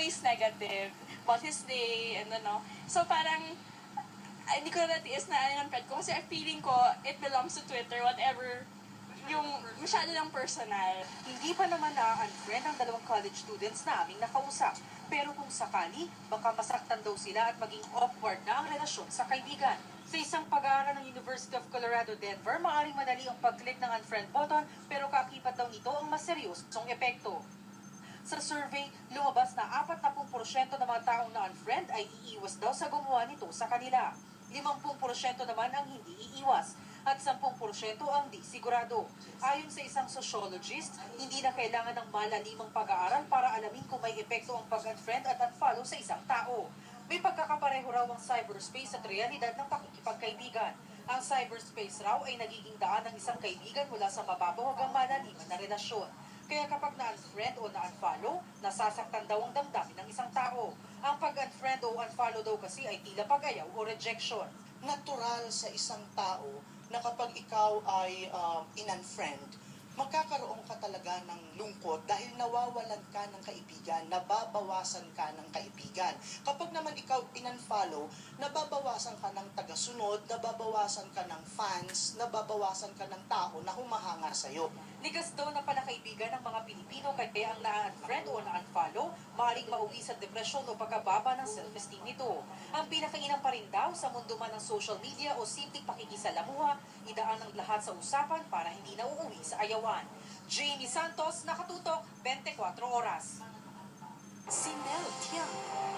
always negative about his day, and ano. So parang, hindi ko natiis na yung friend ko kasi feeling ko, it belongs to Twitter, whatever, yung masyado lang personal. Hindi pa naman na-unfriend ang dalawang college students na aming nakausap. Pero kung sakali, baka masaktan daw sila at maging awkward na ang relasyon sa kaibigan. Sa isang pag-aaral ng University of Colorado, Denver, maaaring madali ang pag-click ng unfriend button pero kakibat daw nito ang mas seryosong epekto. Sa survey, lumabas na 40% ng mga taong na-unfriend ay iiwas daw sa gumawa nito sa kanila. 50% naman ang hindi iiwas at 10% ang di sigurado. Ayon sa isang sociologist, hindi na kailangan ng malalimang pag-aaral para alamin kung may epekto ang pag-unfriend at unfollow sa isang tao. May pagkakapareho raw ang cyberspace at realidad ng pakikipagkaibigan. Ang cyberspace raw ay nagiging daan ng isang kaibigan mula sa mababaw hanggang malaliman na relasyon. Kaya kapag na-unfriend o na-unfollow, nasasaktan daw ang damdamin ng isang tao. Ang pag-unfriend o unfollow daw kasi ay tila pag-ayaw o rejection. Natural sa isang tao na kapag ikaw ay in-unfriend, magkakaroon ka talaga ng lungkot dahil nawawalan ka ng kaibigan, nababawasan ka ng kaibigan. Kapag naman ikaw in-unfollow, nababawasan ka ng tagasunod, nababawasan ka ng fans, nababawasan ka ng tao na humahanga sa'yo. Ligas daw na palakaibigan ng mga Pilipino kaya ang na-unfriend o na-unfollow maaaring mauwi sa depresyon o pagkababa ng self-esteem nito. Ang pinakainam pa rin daw sa mundo man ng social media o simpleng pakikisalamuha, idaan ang lahat sa usapan para hindi na uuwi sa ayawan. Jamie Santos, Nakatutok, 24 Oras. Si Mel Tiang.